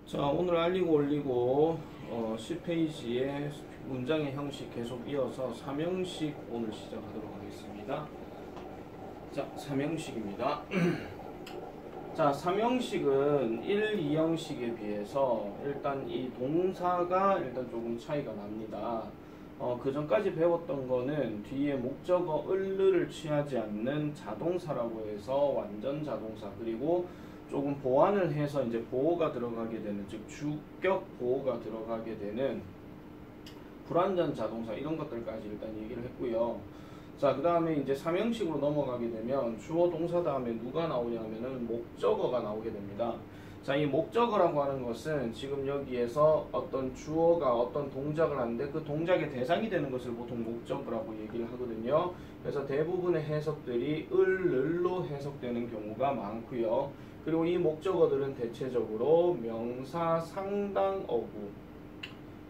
자, 오늘 알리고 올리고 10페이지의 문장의 형식 계속 이어서 3형식 오늘 시작하도록 하겠습니다. 자, 3형식입니다. 자, 3형식은 1, 2형식에 비해서 일단 이 동사가 일단 조금 차이가 납니다. 그 전까지 배웠던 거는 뒤에 목적어 을를 취하지 않는 자동사라고 해서 완전 자동사, 그리고 조금 보완을 해서 이제 보호가 들어가게 되는, 즉 주격 보호가 들어가게 되는 불완전 자동사, 이런 것들까지 일단 얘기를 했고요. 자, 그 다음에 이제 3형식으로 넘어가게 되면 주어 동사 다음에 누가 나오냐면은 목적어가 나오게 됩니다. 자, 이 목적어라고 하는 것은 지금 여기에서 어떤 주어가 어떤 동작을 하는데 그 동작의 대상이 되는 것을 보통 목적어라고 얘기를 하거든요. 그래서 대부분의 해석들이 을로 해석되는 경우가 많고요. 그리고 이 목적어들은 대체적으로 명사 상당 어구.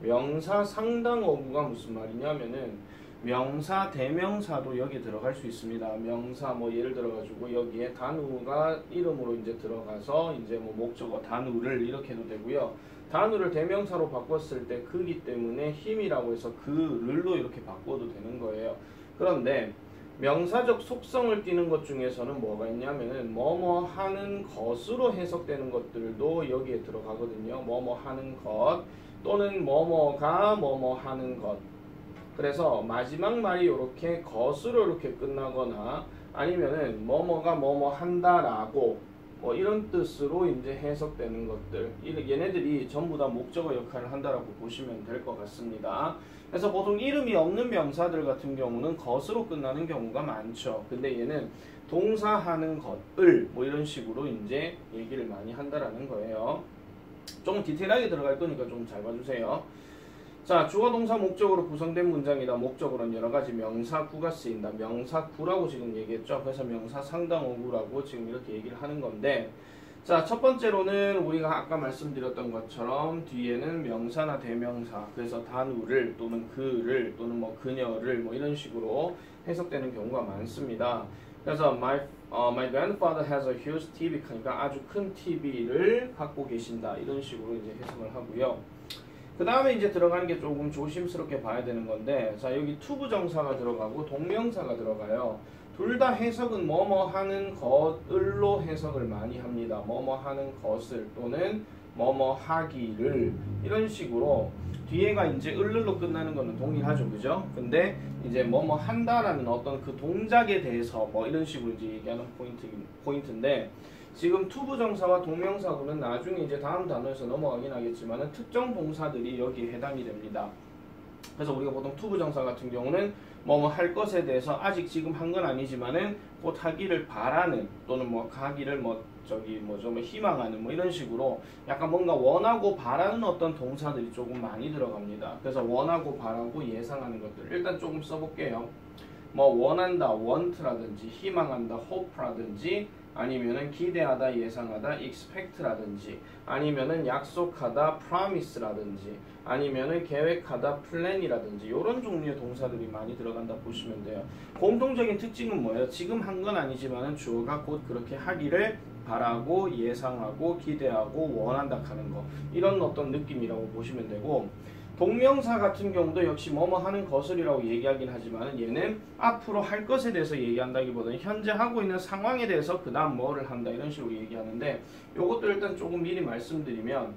명사 상당 어구가 무슨 말이냐면은 명사 대명사도 여기 들어갈 수 있습니다. 명사 뭐 예를 들어 가지고 여기에 단우가 이름으로 이제 들어가서 이제 뭐 목적어 단우를 이렇게 해도 되고요. 단우를 대명사로 바꿨을 때 그기 때문에 힘이라고 해서 그를로 이렇게 바꿔도 되는 거예요. 그런데 명사적 속성을 띠는 것 중에서는 뭐가 있냐면은 뭐뭐 하는 것으로 해석되는 것들도 여기에 들어가거든요. 뭐뭐 하는 것 또는 뭐뭐가 뭐뭐 하는 것. 그래서 마지막 말이 이렇게 것으로 이렇게 끝나거나 아니면은 뭐뭐가 뭐뭐 한다라고 뭐 이런 뜻으로 이제 해석되는 것들, 얘네들이 전부 다 목적어 역할을 한다라고 보시면 될 것 같습니다. 그래서 보통 이름이 없는 명사들 같은 경우는 것으로 끝나는 경우가 많죠. 근데 얘는 동사하는 것을 뭐 이런 식으로 이제 얘기를 많이 한다라는 거예요. 좀 디테일하게 들어갈 거니까 좀 잘 봐주세요. 자, 주어 동사 목적으로 구성된 문장이다. 목적으로는 여러가지 명사구가 쓰인다. 명사구라고 지금 얘기했죠. 그래서 명사 상당어구라고 지금 이렇게 얘기를 하는 건데, 자, 첫 번째로는 우리가 아까 말씀드렸던 것처럼 뒤에는 명사나 대명사, 그래서 단우를 또는 그를 또는 뭐 그녀를 뭐 이런 식으로 해석되는 경우가 많습니다. 그래서 my grandfather has a huge TV, 그러니까 아주 큰 TV를 갖고 계신다. 이런 식으로 이제 해석을 하고요. 그 다음에 이제 들어가는 게 조금 조심스럽게 봐야 되는 건데, 자, 여기 투부정사가 들어가고 동명사가 들어가요. 둘 다 해석은 뭐뭐 하는 것을로 해석을 많이 합니다. 뭐뭐 하는 것을 또는 뭐뭐 하기를, 이런 식으로 뒤에가 이제 을로 끝나는 거는 동일하죠, 그죠? 근데 이제 뭐뭐 한다라는 어떤 그 동작에 대해서 뭐 이런 식으로 이제 얘기하는 포인트인데, 지금 투부정사와 동명사구는 나중에 이제 다음 단어에서 넘어가긴 하겠지만은 특정 동사들이 여기에 해당이 됩니다. 그래서 우리가 보통 투부정사 같은 경우는 뭐뭐 할 것에 대해서 아직 지금 한 건 아니지만은 곧 하기를 바라는 또는 뭐 가기를 뭐 저기 뭐죠 뭐 희망하는 뭐 이런 식으로 약간 뭔가 원하고 바라는 어떤 동사들이 조금 많이 들어갑니다. 그래서 원하고 바라고 예상하는 것들 일단 조금 써볼게요. 뭐 원한다, want라든지 희망한다, hope라든지 아니면은 기대하다, 예상하다, expect라든지 아니면은 약속하다, promise라든지 아니면은 계획하다, plan이라든지 이런 종류의 동사들이 많이 들어간다 보시면 돼요. 공통적인 특징은 뭐예요? 지금 한 건 아니지만은 주어가 곧 그렇게 하기를 바라고 예상하고 기대하고 원한다 하는 거, 이런 어떤 느낌이라고 보시면 되고, 동명사 같은 경우도 역시 뭐뭐 하는 것을이라고 얘기하긴 하지만 얘는 앞으로 할 것에 대해서 얘기한다기보다는 현재 하고 있는 상황에 대해서 그 다음 뭐를 한다 이런 식으로 얘기하는데, 요것도 일단 조금 미리 말씀드리면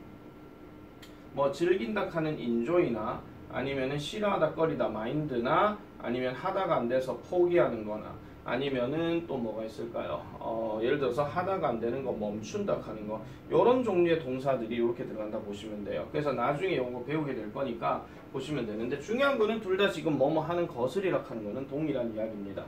뭐 즐긴다 하는 enjoy나 아니면은 싫어하다 꺼리다 mind나 아니면 하다가 안 돼서 포기하는 거나 아니면은 또 뭐가 있을까요? 예를 들어서 하다가 안 되는 거 멈춘다 하는 거, 이런 종류의 동사들이 이렇게 들어간다 보시면 돼요. 그래서 나중에 이거 배우게 될 거니까 보시면 되는데, 중요한 거는 둘 다 지금 뭐뭐 하는 것을이라 하는 거는 동일한 이야기입니다.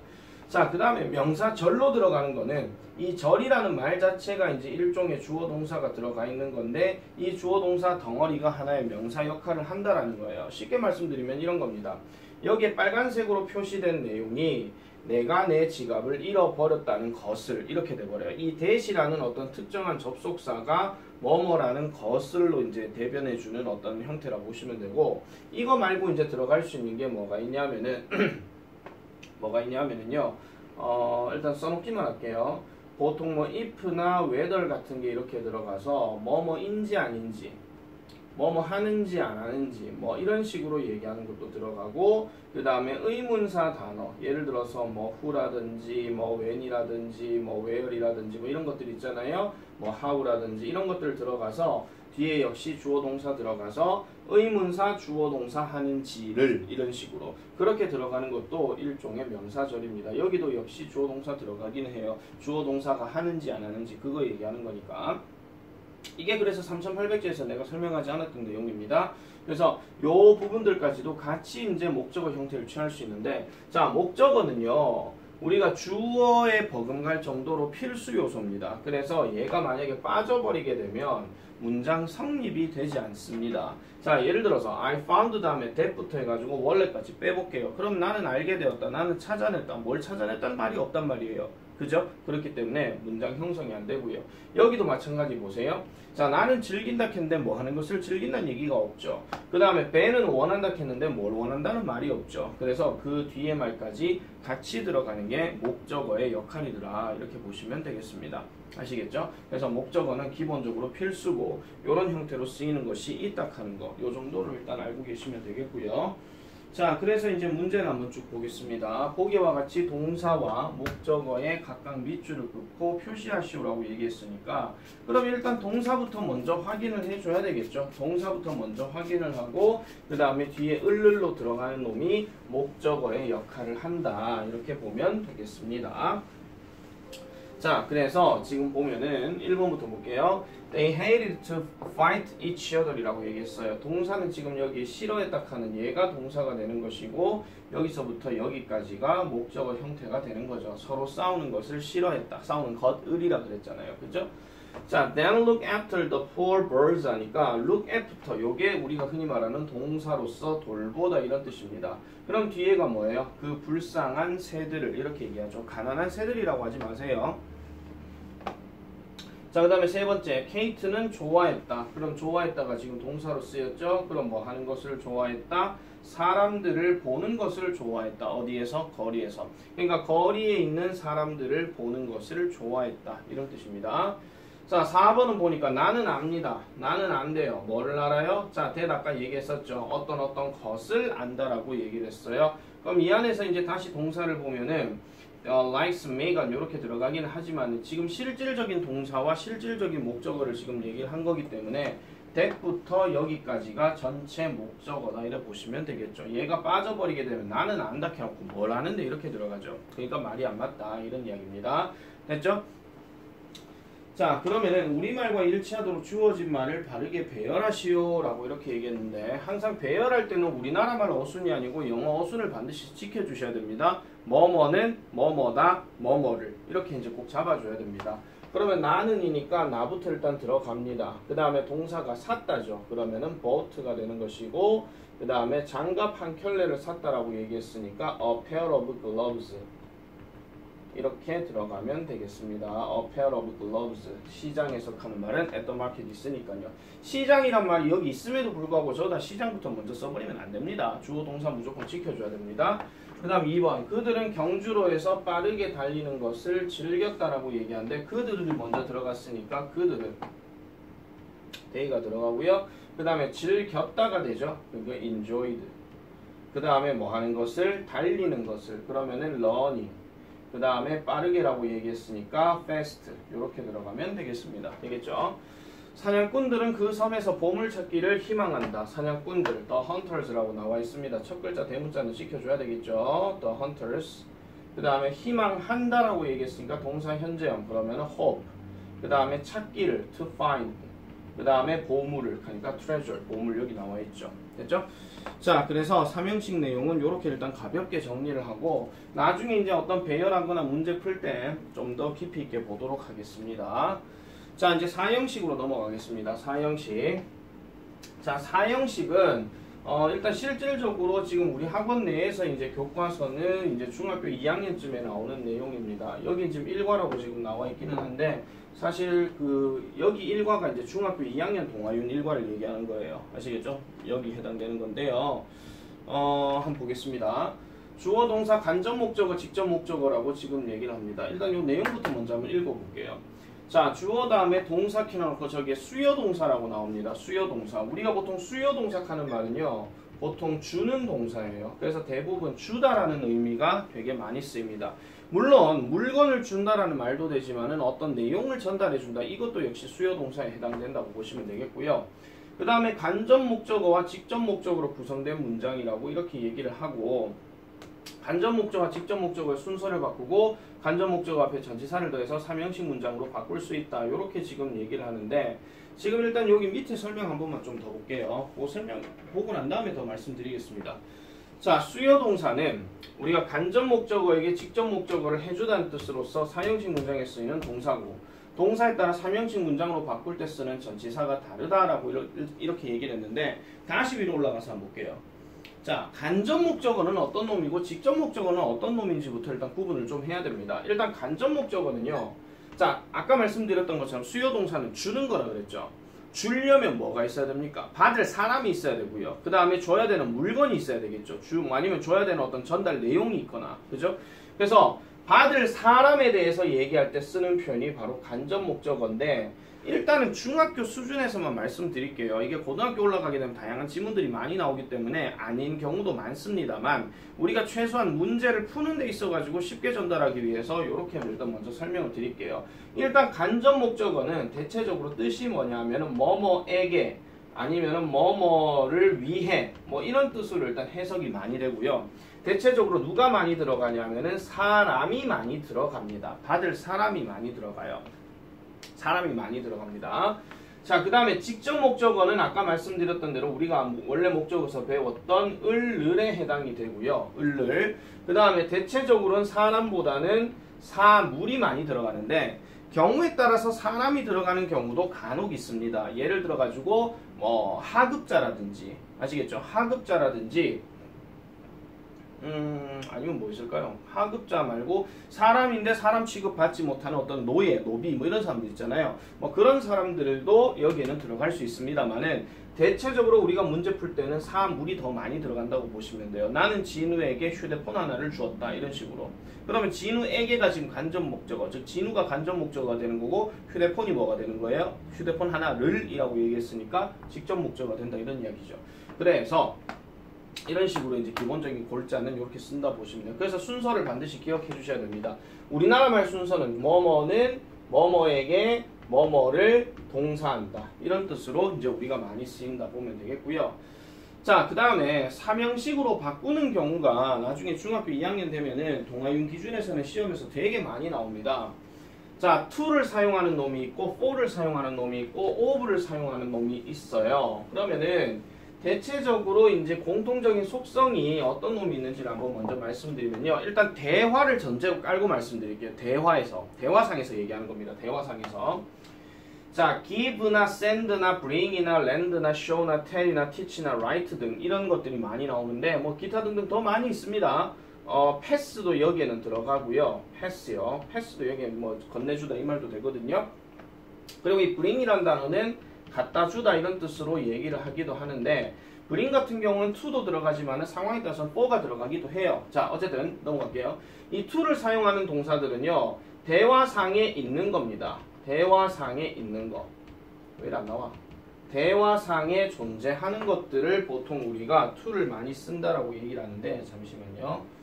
자, 그 다음에 명사 절로 들어가는 거는 이 절이라는 말 자체가 이제 일종의 주어 동사가 들어가 있는 건데, 이 주어 동사 덩어리가 하나의 명사 역할을 한다라는 거예요. 쉽게 말씀드리면 이런 겁니다. 여기에 빨간색으로 표시된 내용이 내가 내 지갑을 잃어버렸다는 것을 이렇게 돼버려요. 이 that이라는 어떤 특정한 접속사가 뭐뭐라는 것을로 이제 대변해주는 어떤 형태라 보시면 되고, 이거 말고 이제 들어갈 수 있는 게 뭐가 있냐면은 뭐가 있냐면은요, 일단 써놓기만 할게요. 보통 뭐 if나 whether 같은 게 이렇게 들어가서 뭐뭐인지 아닌지, 뭐뭐 하는지 안 하는지 뭐 이런 식으로 얘기하는 것도 들어가고, 그 다음에 의문사 단어, 예를 들어서 뭐 who라든지 뭐 when이라든지 뭐 where이라든지 뭐 이런 것들 있잖아요. 뭐 how라든지 이런 것들 들어가서 뒤에 역시 주어 동사 들어가서 의문사 주어 동사 하는지를 이런 식으로 그렇게 들어가는 것도 일종의 명사절입니다. 여기도 역시 주어 동사 들어가긴 해요. 주어 동사가 하는지 안 하는지 그거 얘기하는 거니까. 이게 그래서 3800제에서 내가 설명하지 않았던 내용입니다. 그래서 요 부분들까지도 같이 이제 목적어 형태를 취할 수 있는데, 자, 목적어는요, 우리가 주어에 버금갈 정도로 필수 요소입니다. 그래서 얘가 만약에 빠져버리게 되면 문장 성립이 되지 않습니다. 자, 예를 들어서 I found 다음에 that부터 해가지고 원래까지 빼볼게요. 그럼 나는 알게 되었다, 나는 찾아냈다, 뭘 찾아냈다는 말이 없단 말이에요. 그죠? 그렇기 때문에 문장 형성이 안 되고요. 여기도 마찬가지 보세요. 자, 나는 즐긴다 했는데 뭐 하는 것을 즐긴다는 얘기가 없죠. 그 다음에 배는 원한다 했는데 뭘 원한다는 말이 없죠. 그래서 그 뒤에 말까지 같이 들어가는 게 목적어의 역할이더라, 이렇게 보시면 되겠습니다. 아시겠죠? 그래서 목적어는 기본적으로 필수고 이런 형태로 쓰이는 것이 있다 하는 거, 요 정도를 일단 알고 계시면 되겠고요. 자, 그래서 이제 문제를 한번 쭉 보겠습니다. 보기와 같이 동사와 목적어의 각각 밑줄을 긋고 표시하시오라고 얘기했으니까, 그럼 일단 동사부터 먼저 확인을 해줘야 되겠죠. 동사부터 먼저 확인을 하고 그 다음에 뒤에 을을로 들어가는 놈이 목적어의 역할을 한다, 이렇게 보면 되겠습니다. 자, 그래서 지금 보면은 1번부터 볼게요. They hated to fight each other 이라고 얘기했어요. 동사는 지금 여기 싫어했다 하는 얘가 동사가 되는 것이고, 여기서부터 여기까지가 목적어 형태가 되는 거죠. 서로 싸우는 것을 싫어했다. 싸우는 것을이라 그랬잖아요. 그죠? 자, then look after the poor birds 하니까 look at부터 요게 우리가 흔히 말하는 동사로서 돌보다 이런 뜻입니다. 그럼 뒤에가 뭐예요? 그 불쌍한 새들을 이렇게 얘기하죠. 가난한 새들이라고 하지 마세요. 자, 그 다음에 세 번째, 케이트는 좋아했다. 그럼 좋아했다가 지금 동사로 쓰였죠. 그럼 뭐 하는 것을 좋아했다? 사람들을 보는 것을 좋아했다. 어디에서? 거리에서. 그러니까 거리에 있는 사람들을 보는 것을 좋아했다, 이런 뜻입니다. 자, 4번은 보니까 나는 압니다. 나는 안돼요. 뭐를 알아요? 자, 대답 아까 얘기했었죠. 어떤 것을 안다라고 얘기를 했어요. 그럼 이 안에서 이제 다시 동사를 보면은 likes, may가 이렇게 들어가긴 하지만 지금 실질적인 동사와 실질적인 목적어를 지금 얘기를 한 거기 때문에 that부터 여기까지가 전체 목적어다, 이렇게 보시면 되겠죠. 얘가 빠져버리게 되면 나는 안다 해놓고 뭘 하는데 이렇게 들어가죠. 그러니까 말이 안 맞다, 이런 이야기입니다. 됐죠? 자, 그러면은 우리말과 일치하도록 주어진 말을 바르게 배열하시오 라고 이렇게 얘기했는데, 항상 배열할 때는 우리나라 말 어순이 아니고 영어 어순을 반드시 지켜주셔야 됩니다. 뭐뭐는 뭐뭐다, 뭐뭐를 이렇게 이제 꼭 잡아줘야 됩니다. 그러면 나는이니까 나부터 일단 들어갑니다. 그 다음에 동사가 샀다죠. 그러면은 bought가 되는 것이고, 그 다음에 장갑 한 켤레를 샀다라고 얘기했으니까 a pair of gloves 이렇게 들어가면 되겠습니다. A pair of gloves. 시장에서 하는 말은 at the market 있으니까요. 시장이란 말이 여기 있음에도 불구하고 저다 시장부터 먼저 써버리면 안 됩니다. 주어 동사 무조건 지켜줘야 됩니다. 그 다음 2번. 그들은 경주로에서 빠르게 달리는 것을 즐겼다라고 얘기하는데, 그들이 먼저 들어갔으니까 그들은 they가 들어가고요. 그 다음에 즐겼다가 되죠. 그게 enjoyed. 그 다음에 뭐 하는 것을? 달리는 것을. 그러면은 running. 그 다음에 빠르게라고 얘기했으니까 fast 이렇게 들어가면 되겠습니다. 되겠죠? 사냥꾼들은 그 섬에서 보물찾기를 희망한다. 사냥꾼들, the hunters라고 나와 있습니다. 첫 글자 대문자는 지켜줘야 되겠죠. the hunters. 그 다음에 희망한다라고 얘기했으니까 동사 현재형, 그러면 hope. 그 다음에 찾기를 to find. 그 다음에 보물을 하니까 treasure, 보물 여기 나와 있죠. 됐죠? 자, 그래서 삼형식 내용은 이렇게 일단 가볍게 정리를 하고 나중에 이제 어떤 배열하거나 문제 풀 때 좀 더 깊이 있게 보도록 하겠습니다. 자, 이제 사형식으로 넘어가겠습니다. 사형식. 자, 사형식은 일단 실질적으로 지금 우리 학원 내에서 이제 교과서는 이제 중학교 2학년쯤에 나오는 내용입니다. 여기 지금 1과라고 지금 나와 있기는 한데, 사실 여기 1과가 이제 중학교 2학년 동아윤 1과를 얘기하는 거예요. 아시겠죠? 여기 해당되는 건데요. 한번 보겠습니다. 주어 동사 간접 목적어 직접 목적어라고 지금 얘기를 합니다. 일단 이 내용부터 먼저 한번 읽어볼게요. 자, 주어 다음에 동사 키 넣고 저기에 수요 동사라고 나옵니다. 수요 동사. 우리가 보통 수요 동사 하는 말은요, 보통 주는 동사예요. 그래서 대부분 주다라는 의미가 되게 많이 쓰입니다. 물론 물건을 준다라는 말도 되지만은 어떤 내용을 전달해 준다, 이것도 역시 수요 동사에 해당된다고 보시면 되겠고요. 그 다음에 간접 목적어와 직접 목적어로 구성된 문장이라고 이렇게 얘기를 하고, 간접 목적어와 직접 목적어의 순서를 바꾸고 간접 목적어 앞에 전치사를 더해서 삼형식 문장으로 바꿀 수 있다, 이렇게 지금 얘기를 하는데, 지금 일단 여기 밑에 설명 한 번만 좀 더 볼게요. 그 설명 보고 난 다음에 더 말씀드리겠습니다. 자, 수요 동사는 우리가 간접 목적어에게 직접 목적어를 해주다는 뜻으로서 사형식 문장에 쓰이는 동사고, 동사에 따라 삼형식 문장으로 바꿀 때 쓰는 전치사가 다르다라고 이렇게 얘기를 했는데, 다시 위로 올라가서 한번 볼게요. 자, 간접 목적어는 어떤 놈이고 직접 목적어는 어떤 놈인지부터 일단 구분을 좀 해야 됩니다. 일단 간접 목적어는요, 자, 아까 말씀드렸던 것처럼 수요 동사는 주는 거라 그랬죠. 주려면 뭐가 있어야 됩니까? 받을 사람이 있어야 되고요. 그 다음에 줘야 되는 물건이 있어야 되겠죠. 아니면 줘야 되는 어떤 전달 내용이 있거나, 그죠? 그래서 받을 사람에 대해서 얘기할 때 쓰는 표현이 바로 간접 목적어인데, 일단은 중학교 수준에서만 말씀드릴게요. 이게 고등학교 올라가게 되면 다양한 지문들이 많이 나오기 때문에 아닌 경우도 많습니다만, 우리가 최소한 문제를 푸는 데 있어가지고 쉽게 전달하기 위해서 이렇게 일단 먼저 설명을 드릴게요. 일단 간접 목적어는 대체적으로 뜻이 뭐냐면은 뭐뭐에게 아니면은 뭐뭐를 위해 뭐 이런 뜻으로 일단 해석이 많이 되고요. 대체적으로 누가 많이 들어가냐면은 사람이 많이 들어갑니다. 받을 사람이 많이 들어가요. 사람이 많이 들어갑니다. 자, 그 다음에 직접 목적어는 아까 말씀드렸던 대로 우리가 원래 목적어에서 배웠던 을에 해당이 되고요. 을을. 그 다음에 대체적으로는 사람보다는 사물이 많이 들어가는데, 경우에 따라서 사람이 들어가는 경우도 간혹 있습니다. 예를 들어 가지고 뭐 하급자라든지, 아시겠죠? 하급자라든지 아니면 뭐 있을까요? 하급자 말고 사람인데 사람 취급받지 못하는 어떤 노예, 노비 뭐 이런 사람들 있잖아요. 뭐 그런 사람들도 여기에는 들어갈 수 있습니다만은, 대체적으로 우리가 문제 풀 때는 사물이 더 많이 들어간다고 보시면 돼요. 나는 진우에게 휴대폰 하나를 주었다, 이런 식으로. 그러면 진우에게가 지금 간접 목적어, 즉 진우가 간접 목적어가 되는 거고, 휴대폰이 뭐가 되는 거예요? 휴대폰 하나를 이라고 얘기했으니까 직접 목적어가 된다, 이런 이야기죠. 그래서 이런 식으로 이제 기본적인 골자는 이렇게 쓴다 보시면 돼요. 그래서 순서를 반드시 기억해 주셔야 됩니다. 우리나라 말 순서는 뭐뭐는 뭐뭐에게 뭐뭐를 동사한다, 이런 뜻으로 이제 우리가 많이 쓰인다 보면 되겠고요. 자, 그 다음에 삼형식으로 바꾸는 경우가 나중에 중학교 2학년 되면은 동아윤 기준에서는 시험에서 되게 많이 나옵니다. 자, to를 사용하는 놈이 있고 for를 사용하는 놈이 있고 of를 사용하는 놈이 있어요. 그러면은 대체적으로 이제 공통적인 속성이 어떤 놈이 있는지를 한번 먼저 말씀드리면요. 일단 대화를 전제로 깔고 말씀드릴게요. 대화상에서 얘기하는 겁니다. 대화상에서. 자, give나 send나 bring이나 lend나 show나 tell이나 teach나 write 등 이런 것들이 많이 나오는데, 뭐 기타 등등 더 많이 있습니다. pass도 여기에는 들어가고요. pass도 여기에 뭐 건네주다 이 말도 되거든요. 그리고 이 bring이라는 단어는 갖다 주다 이런 뜻으로 얘기를 하기도 하는데, bring 같은 경우는 to도 들어가지만 상황에 따라서는 for가 들어가기도 해요. 자, 어쨌든 넘어갈게요. 이 to를 사용하는 동사들은요, 대화상에 있는 겁니다. 대화상에 있는 거. 왜 안 나와? 대화상에 존재하는 것들을 보통 우리가 to를 많이 쓴다라고 얘기를 하는데, 잠시만요.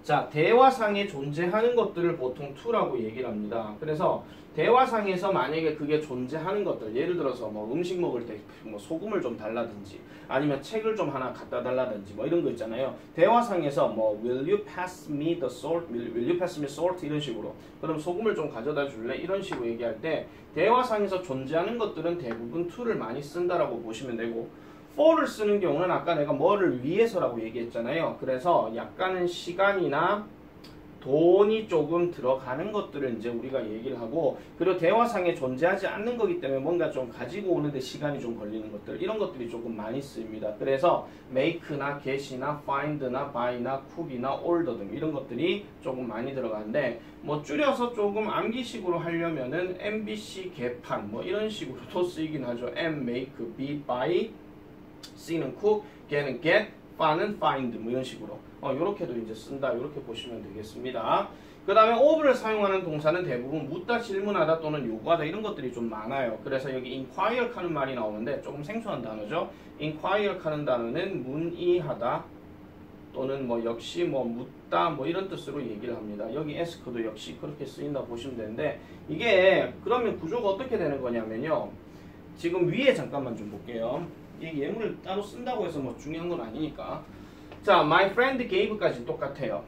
자, 대화상에 존재하는 것들을 보통 to라고 얘기를 합니다. 그래서 대화상에서 만약에 그게 존재하는 것들, 예를 들어서 뭐 음식 먹을 때 뭐 소금을 좀 달라든지, 아니면 책을 좀 하나 갖다 달라든지 뭐 이런 거 있잖아요. 대화상에서 뭐 will you pass me the salt, will you pass me salt 이런 식으로, 그럼 소금을 좀 가져다 줄래? 이런 식으로 얘기할 때 대화상에서 존재하는 것들은 대부분 to를 많이 쓴다라고 보시면 되고, for를 쓰는 경우는 아까 내가 뭐를 위해서라고 얘기했잖아요. 그래서 약간은 시간이나 돈이 조금 들어가는 것들을 이제 우리가 얘기를 하고, 그리고 대화상에 존재하지 않는 거기 때문에 뭔가 좀 가지고 오는데 시간이 좀 걸리는 것들, 이런 것들이 조금 많이 쓰입니다. 그래서 make나 get이나 find나 buy나 cook이나 order 등 이런 것들이 조금 많이 들어가는데, 뭐 줄여서 조금 암기식으로 하려면은 MBC 개판 뭐 이런 식으로도 쓰이긴 하죠. M, make, be, buy, C는 cook, get는 get, find는 find 뭐 이런 식으로 요렇게도 이제 쓴다 이렇게 보시면 되겠습니다. 그 다음에 of를 사용하는 동사는 대부분 묻다, 질문하다 또는 요구하다 이런 것들이 좀 많아요. 그래서 여기 inquire 하는 말이 나오는데 조금 생소한 단어죠. inquire 하는 단어는 문의하다 또는 뭐 역시 뭐 묻다 뭐 이런 뜻으로 얘기를 합니다. 여기 ask도 역시 그렇게 쓰인다 보시면 되는데 이게 그러면 구조가 어떻게 되는 거냐면요. 지금 위에 잠깐만 좀 볼게요. 이 예문을 따로 쓴다고 해서 뭐 중요한 건 아니니까. 자, my friend gave까지 똑같아요.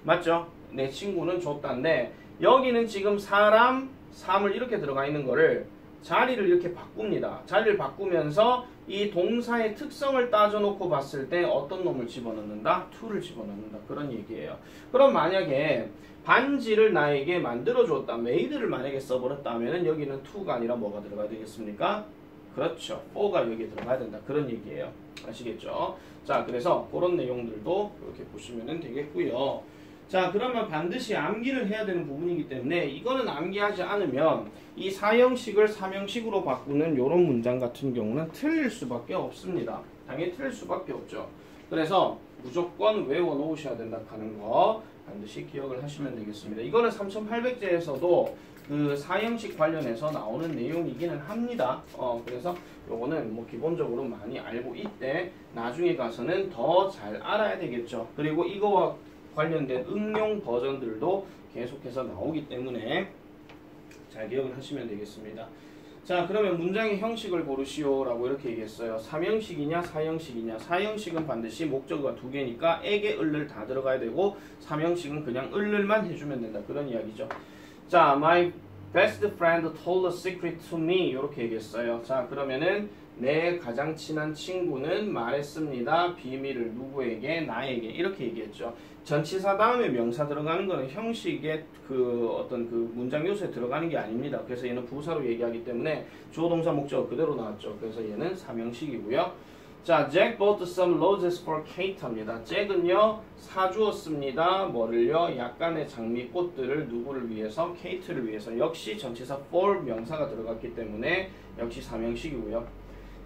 맞죠? 내 친구는 줬다인데 여기는 지금 사람, 삶을 이렇게 들어가 있는 거를 자리를 이렇게 바꿉니다. 자리를 바꾸면서 이 동사의 특성을 따져놓고 봤을 때 어떤 놈을 집어넣는다? to를 집어넣는다. 그런 얘기예요. 그럼 만약에 반지를 나에게 만들어줬다. made를 만약에 써버렸다 하면 여기는 to가 아니라 뭐가 들어가야 되겠습니까? 그렇죠. for가 여기에 들어가야 된다. 그런 얘기예요. 아시겠죠? 자, 그래서 그런 내용들도 이렇게 보시면 되겠고요. 자, 그러면 반드시 암기를 해야 되는 부분이기 때문에 이거는 암기하지 않으면 이 사형식을 삼형식으로 바꾸는 이런 문장 같은 경우는 틀릴 수밖에 없습니다. 당연히 틀릴 수밖에 없죠. 그래서 무조건 외워 놓으셔야 된다 하는 거 반드시 기억을 하시면 되겠습니다. 이거는 3800제에서도 그 사형식 관련해서 나오는 내용이기는 합니다. 그래서 요거는 뭐 기본적으로 많이 알고 있대 나중에 가서는 더 잘 알아야 되겠죠. 그리고 이거와 관련된 응용 버전들도 계속해서 나오기 때문에 잘 기억을 하시면 되겠습니다. 자, 그러면 문장의 형식을 고르시오 라고 이렇게 얘기했어요. 삼형식이냐 사형식이냐. 사형식은 반드시 목적어가 두 개니까 에게 을를 다 들어가야 되고 삼형식은 그냥 을을만 해주면 된다. 그런 이야기죠. 자, my best friend told a secret to me 이렇게 얘기했어요. 자, 그러면은 내 가장 친한 친구는 말했습니다. 비밀을 누구에게? 나에게. 이렇게 얘기했죠. 전치사 다음에 명사 들어가는 거는 형식의 그 어떤 그 문장 요소에 들어가는 게 아닙니다. 그래서 얘는 부사로 얘기하기 때문에 주어 동사 목적어 그대로 나왔죠. 그래서 얘는 삼형식이고요. 자, Jack bought some roses for Kate 합니다. 잭은요 사주었습니다. 뭐를요? 약간의 장미꽃들을 누구를 위해서? 케이트를 위해서. 역시 전치사 for 명사가 들어갔기 때문에 역시 삼형식이고요.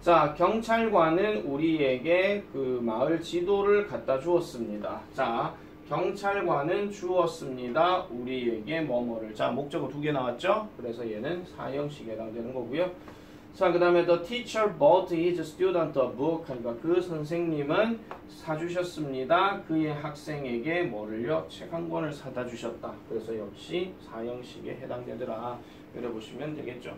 자, 경찰관은 우리에게 그 마을 지도를 갖다 주었습니다. 자, 경찰관은 주었습니다. 우리에게 뭐뭐를. 자, 목적어 두 개 나왔죠? 그래서 얘는 사형식에 해당되는 거고요. 자, 그 다음에 the teacher bought his student a book 하니까 그 선생님은 사주셨습니다. 그의 학생에게 뭐를요? 책 한 권을 사다 주셨다. 그래서 역시 사형식에 해당되더라. 이래 보시면 되겠죠.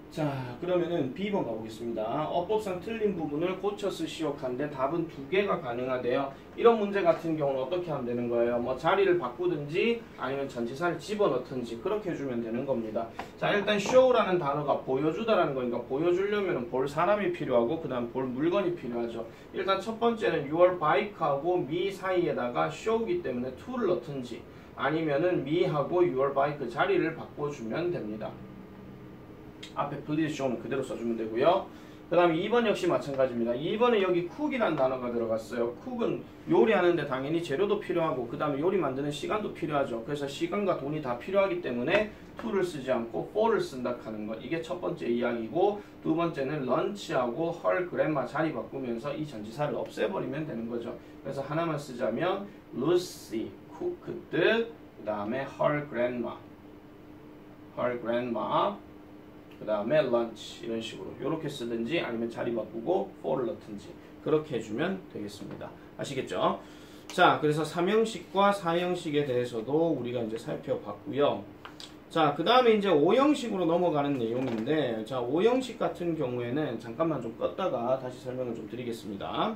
자, 그러면은 B번 가보겠습니다. 어법상 틀린 부분을 고쳐 쓰시오 한데 답은 두 개가 가능하대요. 이런 문제 같은 경우는 어떻게 하면 되는 거예요? 뭐 자리를 바꾸든지 아니면 전치사를 집어넣든지 그렇게 해주면 되는 겁니다. 자, 일단 show라는 단어가 보여주다라는 거니까 보여주려면 볼 사람이 필요하고 그 다음 볼 물건이 필요하죠. 일단 첫 번째는 your bike하고 me 사이에다가 show이기 때문에 to를 넣든지 아니면은 me하고 your bike 자리를 바꿔주면 됩니다. 앞에 please show는 그대로 써주면 되고요. 그 다음에 2번 역시 마찬가지입니다. 2번에 여기 cook이라는 단어가 들어갔어요. cook은 요리하는데 당연히 재료도 필요하고 그 다음에 요리 만드는 시간도 필요하죠. 그래서 시간과 돈이 다 필요하기 때문에 to를 쓰지 않고 for를 쓴다 하는 것. 이게 첫 번째 이야기고 두 번째는 lunch하고 her grandma 자리 바꾸면서 이 전치사를 없애버리면 되는 거죠. 그래서 하나만 쓰자면 Lucy cooked 그 다음에 her grandma 그 다음에 lunch 이런 식으로 이렇게 쓰든지 아니면 자리 바꾸고 for를 넣든지 그렇게 해주면 되겠습니다. 아시겠죠? 자, 그래서 삼형식과 사형식에 대해서도 우리가 이제 살펴봤고요. 자, 그 다음에 이제 5형식으로 넘어가는 내용인데 자, 5형식 같은 경우에는 잠깐만 좀 껐다가 다시 설명을 좀 드리겠습니다.